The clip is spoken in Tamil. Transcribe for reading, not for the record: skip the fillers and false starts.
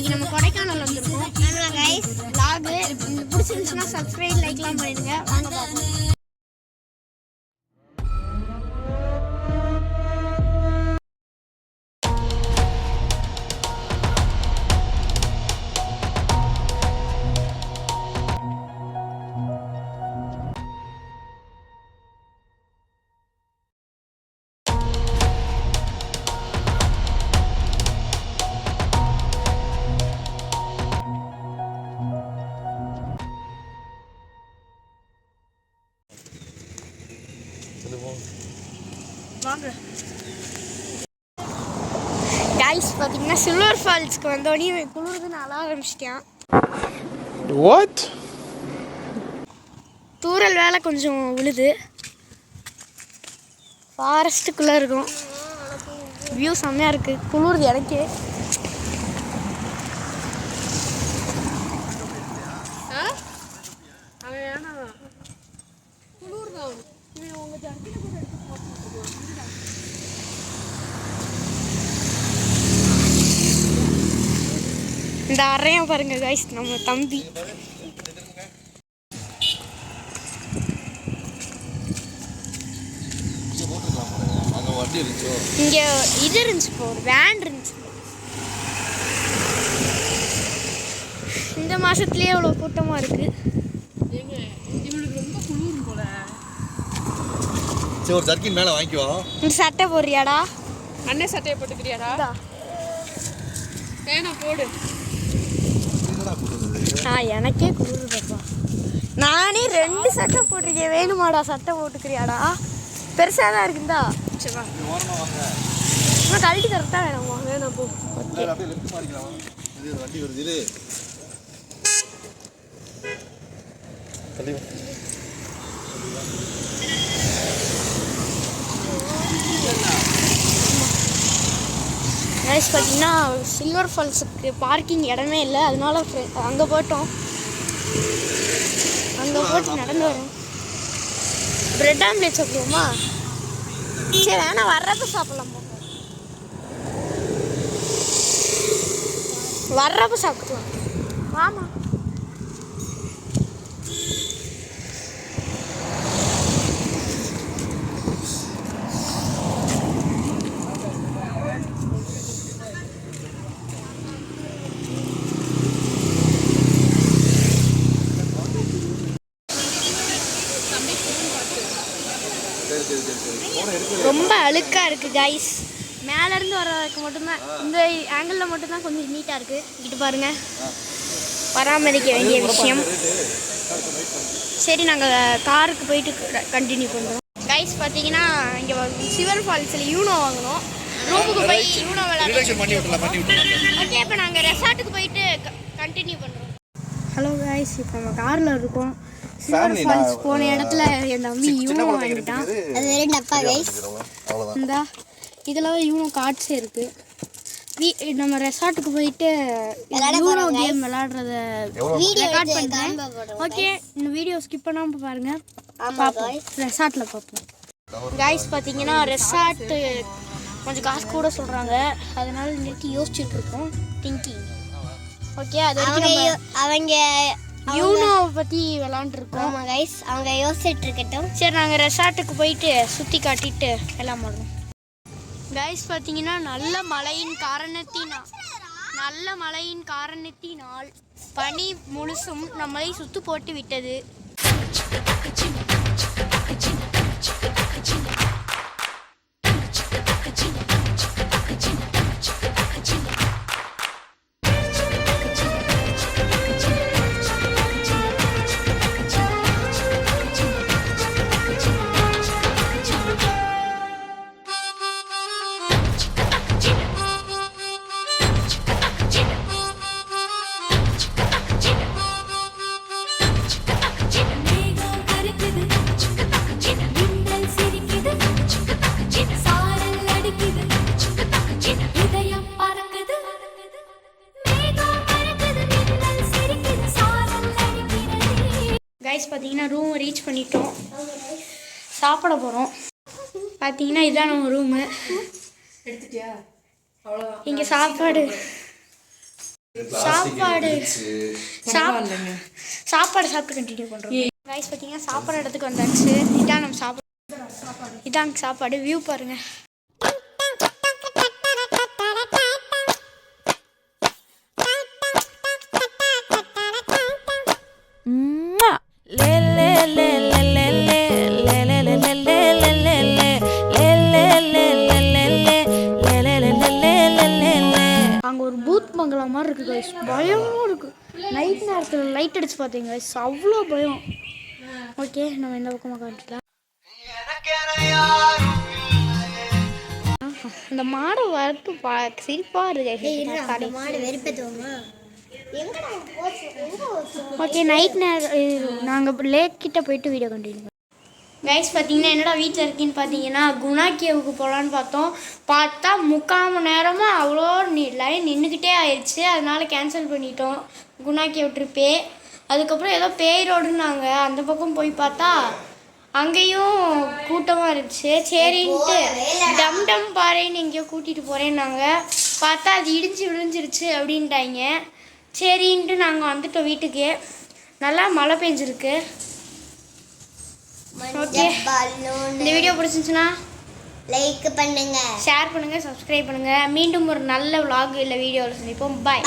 இன்னைக்கு நம்ம கொடைக்கானல் வந்திருக்கோம். ஆமாம் கைஸ், vlog பிடிச்சிருந்துச்சுன்னா சப்ஸ்கிரைப் லைக்லாம் பண்ணிடுங்க. வாங்க பார்ப்போம். கைஸ் பார்த்தீங்கன்னா சில்வர் ஃபால்ஸ்க்கு வந்தோடனே குளிர்துன்னு அழ ஆரம்பிச்சிட்டேன். வாட்? தூரல் வேலை கொஞ்சம் விழுது. ஃபாரஸ்ட்டுக்குள்ளே இருக்கும். வியூ செம்மையாக இருக்குது. குளிர்து எனக்கு. இந்த அறையம் பாருங்க கைஸ், நம்ம தம்பி. இங்க இது இருந்துச்சு, ஒரு வேன் இருந்துச்சு. இந்த மாசத்துலயே அவ்வளவு கூட்டமா இருக்கு. ஒரு ஜர்க்கின் மேல வாங்கிக்குவோம். இந்த சட்டை போடுறியாடா? அண்ணன் சட்டையை போட்டுக்கிறியாடா? வேணா போடு. எனக்கே குளிருதப்பா. நானே 2 சட்டை போட்டிருக்கேன். வேணுமாடா? சட்டை போட்டுக்கிறியாடா? பெருசாக தான் இருக்குதா? சரிவா, இன்னும் கழட்டி கரெக்டாக வேணாமா? வேணாம் போ. வண்டி வருது. கைஸ் பார்த்தீங்கன்னா சில்வர் ஃபால்ஸுக்கு பார்க்கிங் இடமே இல்லை, அதனால அங்கே போட்டோம். அங்கே போட்டு நடந்து வரோம். பிரெட் ஆம்லேட் சாப்பிடுவோமா? சரி வேணா, வர்றப்ப சாப்பிடலாம். போங்க, வர்றப்ப சாப்பிட்டுக்கலாம். வாமா. ரொம்ப அழுக்கா இருக்கு கைஸ். மேலேருந்து வர்றதுக்கு மட்டும்தான், இந்த ஆங்கிளில் மட்டும்தான் கொஞ்சம் நீட்டாக இருக்குது. இங்கிட்டு பாருங்க, பராமரிக்க வேண்டிய விஷயம். சரி, நாங்கள் காருக்கு போயிட்டு கண்டினியூ பண்ணுறோம். கைஸ் பார்த்தீங்கன்னா இங்கே சில்வர் ஃபால்ஸில் யூனோ வாங்கினோம். ரூமுக்கு போய் யூனோ விளையாட. ஓகே, இப்போ நாங்கள் ரெசார்ட்டுக்கு போயிட்டு கண்டினியூ பண்ணுறோம். ஹலோ கைஸ், இப்போ நம்ம காரில் இருக்கோம். சில்வர் ஃபால்ஸ் போன இடத்துல என் தம்பி யூனோ வாங்கிட்டான். அது வெறும் டப்பா கைஸ். இந்த இதில் யூனோ கார்ட்ஸே இருக்குது. நம்ம ரெசார்ட்டுக்கு போயிட்டு யூனோ கேம் விளையாடுறத ரெக்கார்ட் பண்ணுறேன். ஓகே, இந்த வீடியோ ஸ்கிப் பண்ணாமல் பாருங்கள். பார்ப்போம், ரெசார்ட்டில் பார்ப்போம். கைஸ் பார்த்தீங்கன்னா ரெசார்ட்டு கொஞ்சம் காசு கூட சொல்கிறாங்க, அதனால இன்னைக்கு யோசிச்சுட்டு இருக்கோம். திங்கிங். ஓகே, அது அவங்க யூனோவை பற்றி விளாண்டுருக்கோம். ஆமாம் கைஸ், அவங்க யோசிச்சுட்டு இருக்கட்டும். சரி, நாங்கள் ரெசார்ட்டுக்கு போயிட்டு சுற்றி காட்டிட்டு எல்லாம் பண்ணுவோம். கைஸ் பார்த்தீங்கன்னா நல்ல மழையின் காரணத்தினால் பனி முழுசும் நம்மளை சுத்து போட்டு விட்டது. கைஸ் பார்த்தீங்கன்னா ரூம் ரீச் பண்ணிட்டோம். சாப்பிட போகிறோம். பார்த்தீங்கன்னா இதுதான் நம்ம ரூமு. எடுத்துட்டியா? இங்கே சாப்பாடு சாப்பாடு பரவாயில்லைங்க. சாப்பாடு சாப்பிட்டு கண்டினியூ பண்ணுறோம் கைஸ். பார்த்தீங்கன்னா சாப்பாடு இடத்துக்கு வந்தாச்சு. இதான் நம்ம சாப்பாடு, இதான் சாப்பாடு. வியூ பாருங்க. அங்கே ஒரு பூத் பங்களா மாதிரி இருக்குது கைஸ். பயமாக இருக்குது. நைட் நேரத்தில் லைட் அடிச்சு பார்த்தீங்க கைஸ், அவ்வளோ பயம். ஓகே, நம்ம இந்த பக்கமாக காட்டுக்கலாம். இந்த மாடை வரட்டு சிரிப்பாக இருக்கு. மாடு வெறுப்பேற்றுவோமா? ஓகே, நைட் நேரம் நாங்கள் லேக் கிட்ட போயிட்டு வீடியோ கண்டினியூ கைஸ். பார்த்தீங்கன்னா என்னடா வீட்டில் இருக்கீன்னு பார்த்தீங்கன்னா குணா கேவுக்கு போகலான்னு பார்த்தா 3/4 மணி நேரமாக அவ்வளோ லைன் நின்றுக்கிட்டே ஆயிடுச்சு. அதனால கேன்சல் பண்ணிட்டோம் குணா கேவ் ட்ரிப்பே. அதுக்கப்புறம் ஏதோ பேய் ரோடுன்னாங்க, அந்த பக்கம் போய் பார்த்தா அங்கேயும் கூட்டமாக இருந்துச்சு. சரின்ட்டு டம் பாறைன்னு எங்கேயோ கூட்டிகிட்டு போகிறேன்னாங்க. பார்த்தா அது இடிஞ்சு விழுந்துருச்சு அப்படின்ட்டாங்க. சரின்ட்டு நாங்கள் வந்துட்டோம் வீட்டுக்கு. நல்லா மழை பெஞ்சிருக்கு. ஓகே, இந்த வீடியோ பிடிச்சிருந்துச்சுன்னா லைக் பண்ணுங்க, ஷேர் பண்ணுங்க, சப்ஸ்கிரைப் பண்ணுங்க. மீண்டும் ஒரு நல்ல vlog இல்லை வீடியோவில் சந்திப்போம். பாய்.